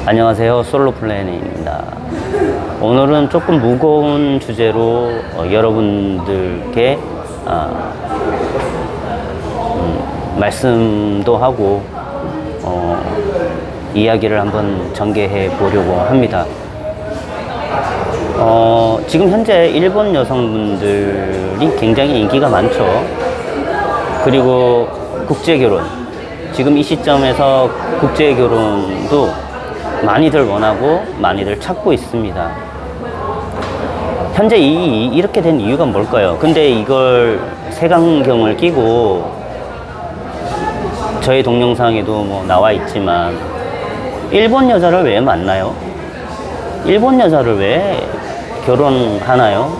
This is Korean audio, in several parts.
안녕하세요. 솔로 플래닝입니다. 오늘은 조금 무거운 주제로 여러분들께 말씀도 하고 이야기를 한번 전개해 보려고 합니다. 지금 현재 일본 여성분들이 굉장히 인기가 많죠. 그리고 국제결혼, 지금 이 시점에서 국제결혼도 많이들 원하고 많이들 찾고 있습니다. 현재 이렇게 된 이유가 뭘까요? 근데 이걸 색안경을 끼고 저희 동영상에도 뭐 나와 있지만 일본 여자를 왜 만나요? 일본 여자를 왜 결혼하나요?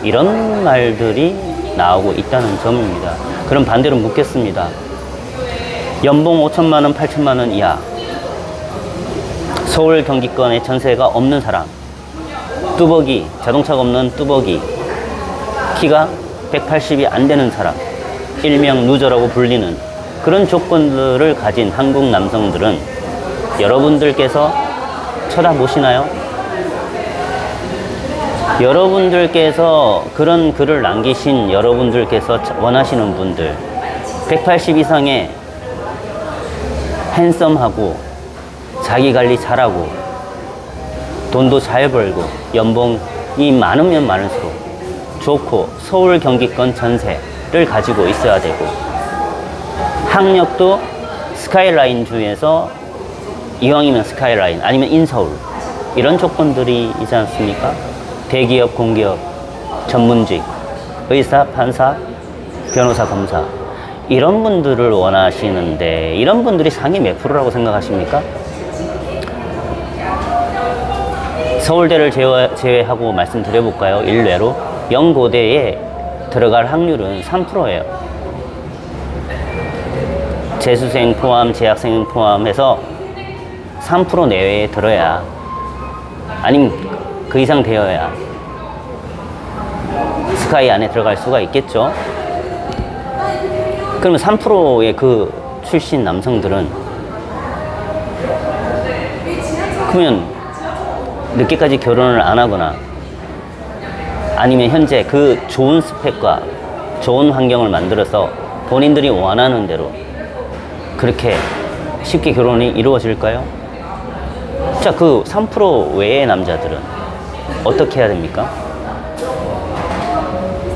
이런 말들이 나오고 있다는 점입니다. 그럼 반대로 묻겠습니다. 연봉 5천만 원, 8천만 원 이하, 서울 경기권에 전세가 없는 사람, 뚜벅이, 자동차가 없는 뚜벅이, 키가 180이 안 되는 사람, 일명 루저라고 불리는 그런 조건들을 가진 한국 남성들은 여러분들께서 쳐다보시나요? 여러분들께서 그런 글을 남기신 여러분들께서 원하시는 분들, 180 이상의 핸섬하고 자기 관리 잘하고 돈도 잘 벌고 연봉이 많으면 많을수록 좋고 서울 경기권 전세를 가지고 있어야 되고 학력도 스카이라인 중에서 이왕이면 스카이라인 아니면 인서울 이런 조건들이 있지 않습니까? 대기업, 공기업, 전문직, 의사, 판사, 변호사, 검사 이런 분들을 원하시는데 이런 분들이 상위 몇 프로라고 생각하십니까? 서울대를 제외하고 말씀드려볼까요? 일례로 영고대에 들어갈 확률은 3%예요. 재수생 포함, 재학생 포함해서 3% 내외에 들어야, 아니면 그 이상 되어야 스카이 안에 들어갈 수가 있겠죠. 그러면 3%의 그 출신 남성들은 그러면 늦게까지 결혼을 안 하거나 아니면 현재 그 좋은 스펙과 좋은 환경을 만들어서 본인들이 원하는 대로 그렇게 쉽게 결혼이 이루어질까요? 자, 그 3% 외의 남자들은 어떻게 해야 됩니까?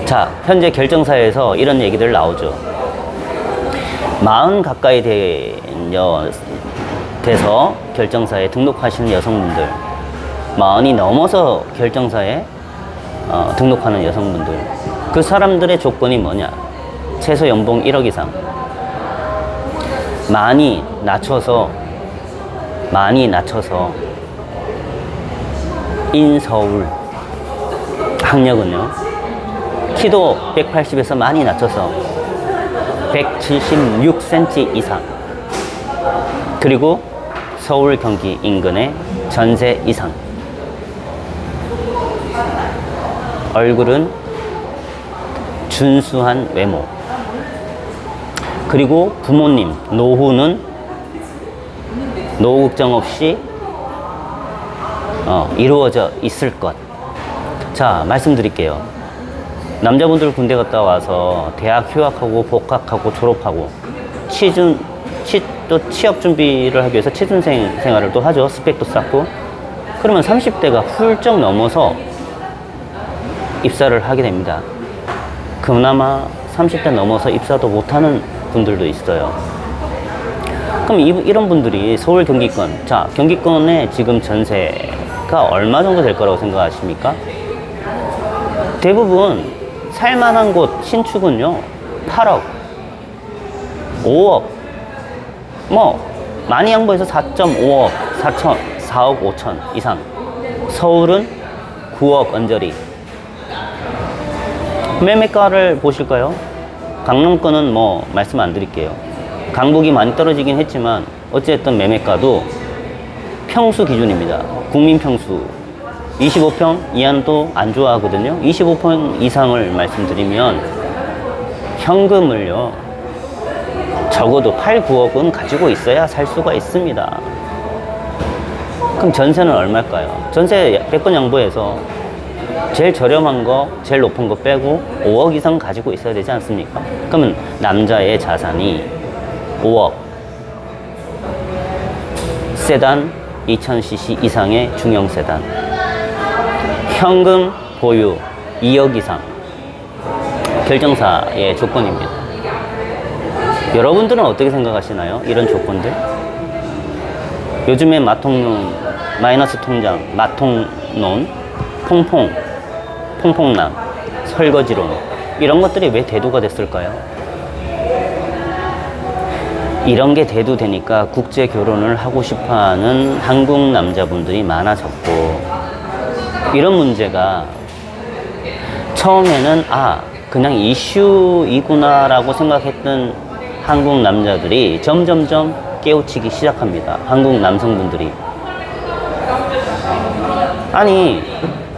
자, 현재 결정사에서 이런 얘기들 나오죠. 40 가까이 돼서 결정사에 등록하시는 여성분들, 40이 넘어서 결정사에 등록하는 여성분들, 그 사람들의 조건이 뭐냐? 최소 연봉 1억 이상, 많이 낮춰서 인서울, 학력은요 키도 180에서 많이 낮춰서 176cm 이상, 그리고 서울 경기 인근의 전세 이상, 얼굴은 준수한 외모, 그리고 부모님 노후는 노후 걱정 없이 이루어져 있을 것. 자, 말씀드릴게요. 남자분들 군대 갔다 와서 대학 휴학하고 복학하고 졸업하고 또 취업 준비를 하기 위해서 취준생 생활을 또 하죠. 스펙도 쌓고. 그러면 30대가 훌쩍 넘어서 입사를 하게 됩니다. 그나마 30대 넘어서 입사도 못하는 분들도 있어요. 그럼 이런 분들이 서울 경기권, 자, 경기권에 지금 전세가 얼마 정도 될 거라고 생각하십니까? 대부분 살만한 곳 신축은요 8억, 5억, 뭐 많이 양보해서 4.5억, 4억 5천 이상. 서울은 9억 언저리. 매매가를 보실까요? 강남권은 뭐 말씀 안 드릴게요. 강북이 많이 떨어지긴 했지만 어쨌든 매매가도 평수 기준입니다. 국민 평수 25평 이하도 안 좋아하거든요. 25평 이상을 말씀드리면 현금을요 적어도 8, 9억은 가지고 있어야 살 수가 있습니다. 그럼 전세는 얼마일까요? 전세 100번 양보해서 제일 저렴한 거, 제일 높은 거 빼고 5억 이상 가지고 있어야 되지 않습니까? 그러면 남자의 자산이 5억, 세단 2000cc 이상의 중형 세단, 현금 보유 2억 이상, 결정사의 조건입니다. 여러분들은 어떻게 생각하시나요? 이런 조건들? 요즘에 마통론, 마이너스 통장, 마통론, 퐁퐁남, 설거지론, 이런 것들이 왜 대두가 됐을까요? 이런 게 대두되니까 국제 결혼을 하고 싶어 하는 한국 남자분들이 많아졌고, 이런 문제가 처음에는 그냥 이슈이구나라고 생각했던 한국 남자들이 점점점 깨우치기 시작합니다. 한국 남성분들이. 아니,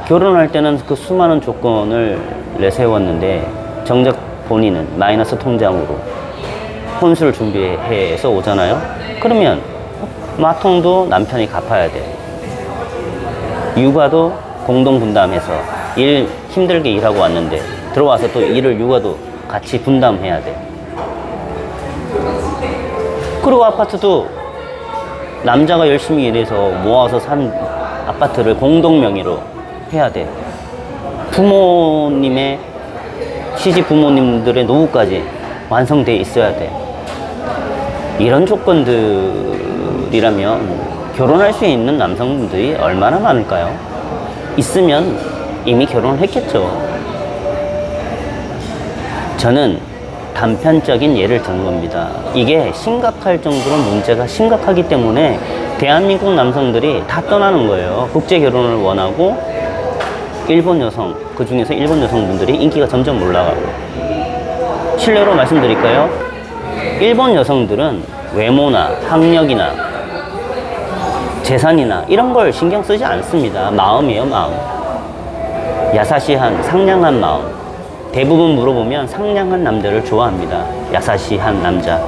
결혼할 때는 그 수많은 조건을 내세웠는데 정작 본인은 마이너스 통장으로 혼수를 준비해서 오잖아요. 그러면 마통도 남편이 갚아야 돼. 육아도 공동 분담해서 힘들게 일하고 왔는데 들어와서 또 일을 육아도 같이 분담해야 돼. 그리고 아파트도 남자가 열심히 일해서 모아서 산 아파트를 공동 명의로 해야 돼. 부모님의 시집 부모님들의 노후까지 완성돼 있어야 돼. 이런 조건들이라면 결혼할 수 있는 남성분들이 얼마나 많을까요? 있으면 이미 결혼을 했겠죠. 저는 단편적인 예를 드는 겁니다. 이게 심각할 정도로 문제가 심각하기 때문에 대한민국 남성들이 다 떠나는 거예요. 국제 결혼을 원하고 일본 여성, 그 중에서 일본 여성분들이 인기가 점점 올라가고. 실례로 말씀드릴까요? 일본 여성들은 외모나 학력이나 재산이나 이런 걸 신경 쓰지 않습니다. 마음이에요, 마음. 야사시한, 상냥한 마음. 대부분 물어보면 상냥한 남자를 좋아합니다. 야사시한 남자.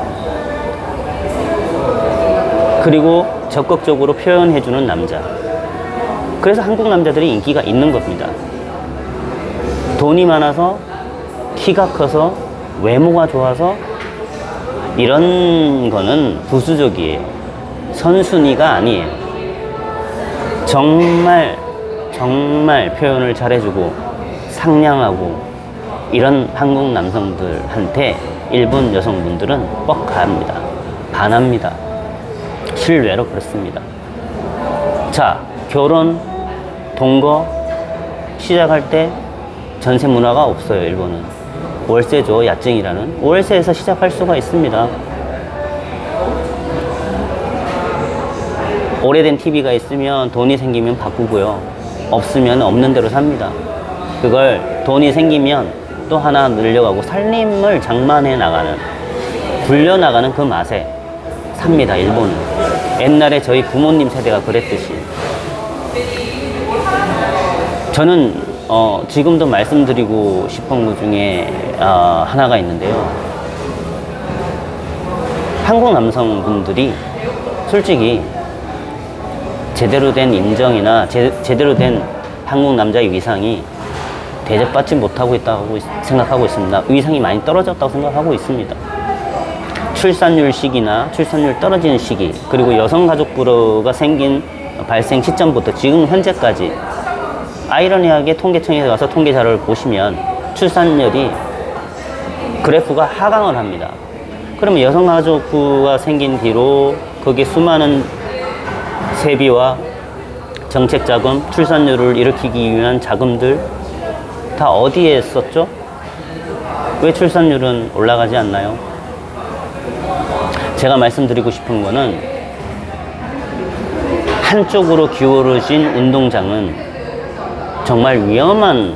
그리고 적극적으로 표현해주는 남자. 그래서 한국 남자들이 인기가 있는 겁니다. 돈이 많아서, 키가 커서, 외모가 좋아서, 이런 거는 부수적이에요. 선순위가 아니에요. 정말 표현을 잘해주고 상냥하고 이런 한국 남성들한테 일본 여성분들은 뻑합니다. 반합니다. 실외로 그렇습니다. 자, 결혼, 동거 시작할 때 전세 문화가 없어요. 일본은 월세죠. 야증이라는 월세에서 시작할 수가 있습니다. 오래된 TV가 있으면 돈이 생기면 바꾸고요. 없으면 없는 대로 삽니다. 그걸 돈이 생기면 또 하나 늘려가고 살림을 장만해 나가는, 굴려나가는 그 맛에 삽니다. 일본은. 옛날에 저희 부모님 세대가 그랬듯이. 저는 지금도 말씀드리고 싶은 것 중에 하나가 있는데요. 한국 남성분들이 솔직히 제대로 된 인정이나 제대로 된 한국 남자의 위상이 대접받지 못하고 있다고 생각하고 있습니다. 위상이 많이 떨어졌다고 생각하고 있습니다. 출산율 시기나 출산율 떨어지는 시기, 그리고 여성가족부가 발생 시점부터 지금 현재까지 아이러니하게 통계청에 가서 통계 자료를 보시면 출산율이 그래프가 하강을 합니다. 그러면 여성가족부가 생긴 뒤로 거기에 수많은 세비와 정책 자금, 출산율을 일으키기 위한 자금들 다 어디에 썼죠? 왜 출산율은 올라가지 않나요? 제가 말씀드리고 싶은 거는 한쪽으로 기울어진 운동장은 정말 위험한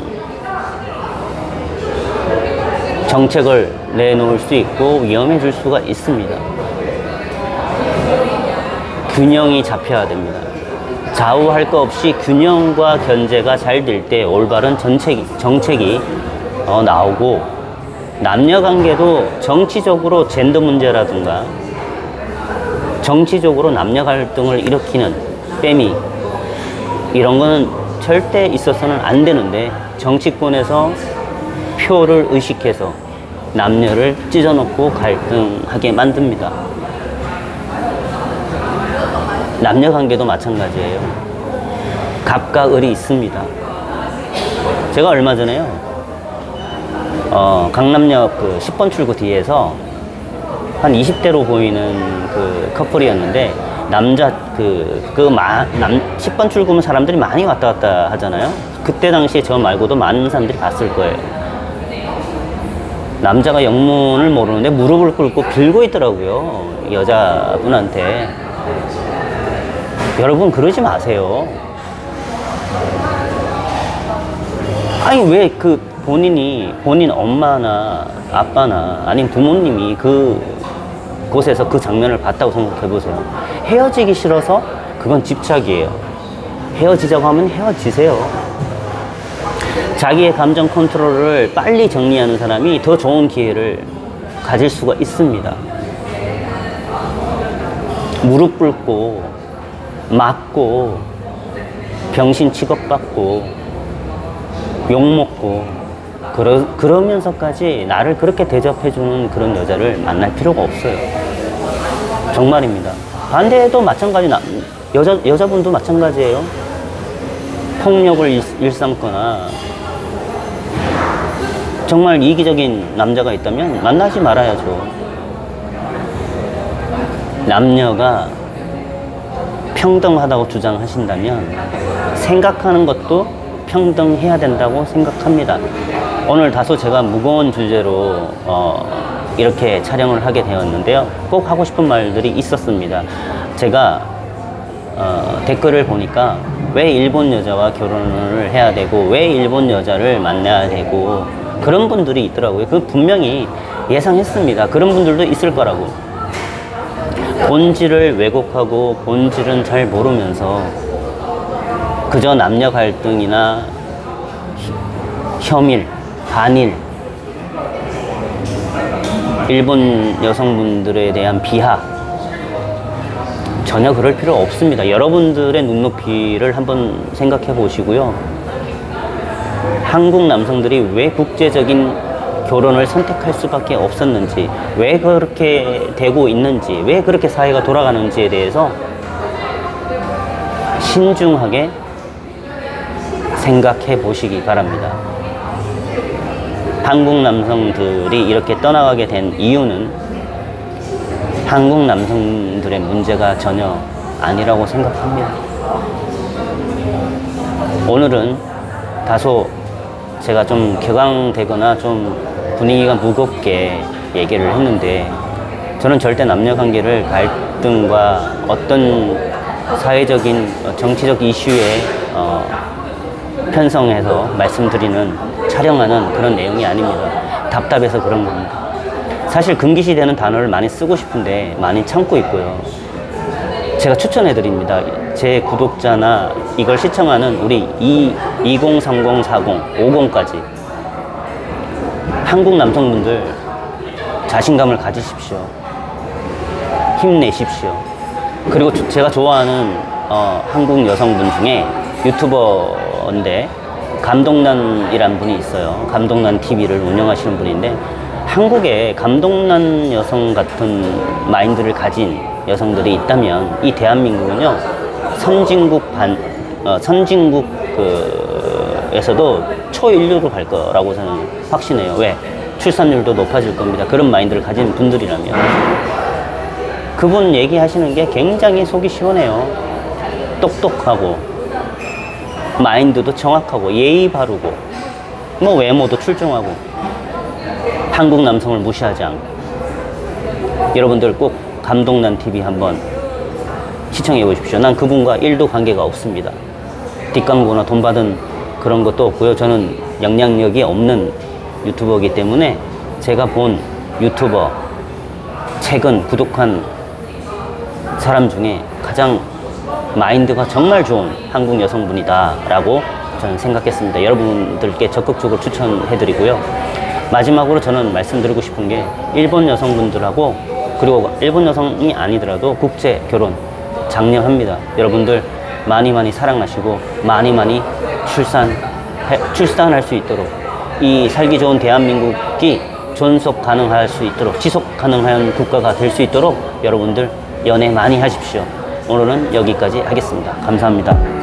정책을 내놓을 수 있고 위험해질 수가 있습니다. 균형이 잡혀야 됩니다. 좌우할 것 없이 균형과 견제가 잘 될 때 올바른 정책이 나오고, 남녀관계도 정치적으로 젠더 문제라든가 정치적으로 남녀 갈등을 일으키는 빼미 이런 거는 절대 있어서는 안 되는데 정치권에서 표를 의식해서 남녀를 찢어놓고 갈등하게 만듭니다. 남녀 관계도 마찬가지예요. 갑과 을이 있습니다. 제가 얼마 전에요, 강남역 그 10번 출구 뒤에서 한 20대로 보이는 그 커플이었는데, 10번 출구면 사람들이 많이 왔다 갔다 하잖아요. 그때 당시에 저 말고도 많은 사람들이 봤을 거예요. 남자가 영문을 모르는데 무릎을 꿇고 빌고 있더라고요, 여자분한테. 여러분, 그러지 마세요. 아니, 왜 본인 엄마나 아빠나 아니면 부모님이 곳에서 그 장면을 봤다고 생각해 보세요. 헤어지기 싫어서 그건 집착이에요. 헤어지자고 하면 헤어지세요. 자기의 감정 컨트롤을 빨리 정리하는 사람이 더 좋은 기회를 가질 수가 있습니다. 무릎 꿇고 맞고 병신 취급받고 욕먹고 그러면서까지 나를 그렇게 대접해주는 그런 여자를 만날 필요가 없어요. 정말입니다. 반대도 마찬가지, 여자분도 마찬가지예요. 폭력을 일삼거나 정말 이기적인 남자가 있다면 만나지 말아야죠. 남녀가 평등하다고 주장하신다면 생각하는 것도 평등해야 된다고 생각합니다. 오늘 다소 제가 무거운 주제로 이렇게 촬영을 하게 되었는데요. 꼭 하고 싶은 말들이 있었습니다. 제가 댓글을 보니까 왜 일본 여자와 결혼을 해야 되고 왜 일본 여자를 만나야 되고 그런 분들이 있더라고요. 그 분명히 예상했습니다. 그런 분들도 있을 거라고. 본질을 왜곡하고 본질은 잘 모르면서 그저 남녀 갈등이나 혐일, 반일, 일본 여성분들에 대한 비하, 전혀 그럴 필요 없습니다. 여러분들의 눈높이를 한번 생각해 보시고요. 한국 남성들이 왜 국제적인 결혼을 선택할 수밖에 없었는지, 왜 그렇게 되고 있는지, 왜 그렇게 사회가 돌아가는지에 대해서 신중하게 생각해 보시기 바랍니다. 한국 남성들이 이렇게 떠나가게 된 이유는 한국 남성들의 문제가 전혀 아니라고 생각합니다. 오늘은 다소 제가 좀 격앙되거나 좀 분위기가 무겁게 얘기를 했는데, 저는 절대 남녀 관계를 갈등과 어떤 사회적인 정치적 이슈에 편성해서 말씀드리는, 촬영하는 그런 내용이 아닙니다. 답답해서 그런 겁니다. 사실 금기시되는 단어를 많이 쓰고 싶은데 많이 참고 있고요. 제가 추천해 드립니다. 제 구독자나 이걸 시청하는 우리 2030, 40, 50까지 한국 남성분들 자신감을 가지십시오. 힘내십시오. 그리고 제가 좋아하는 한국 여성분 중에 유튜버인데 감동란이라는 분이 있어요. 감동란 TV를 운영하시는 분인데, 한국에 감동란 여성 같은 마인드를 가진 여성들이 있다면 이 대한민국은요, 선진국에서도 초인류로 갈 거라고 저는 확신해요. 왜? 출산율도 높아질 겁니다. 그런 마인드를 가진 분들이라면. 그분 얘기하시는 게 굉장히 속이 시원해요. 똑똑하고 마인드도 정확하고 예의 바르고 뭐 외모도 출중하고 한국 남성을 무시하지 않고. 여러분들 꼭 감동란 TV 한번 시청해 보십시오. 난 그분과 1도 관계가 없습니다. 뒷광고나 돈 받은 그런 것도 없고요. 저는 영향력이 없는 유튜버이기 때문에 제가 본 유튜버, 최근 구독한 사람 중에 가장 마인드가 정말 좋은 한국 여성분이다 라고 저는 생각했습니다. 여러분들께 적극적으로 추천해드리고요. 마지막으로 저는 말씀드리고 싶은 게, 일본 여성분들하고, 그리고 일본 여성이 아니더라도 국제 결혼 장려합니다. 여러분들 많이 많이 사랑하시고 많이 많이 출산할 수 있도록 이 살기 좋은 대한민국이 존속 가능할 수 있도록 지속 가능한 국가가 될 수 있도록 여러분들 연애 많이 하십시오. 오늘은 여기까지 하겠습니다. 감사합니다.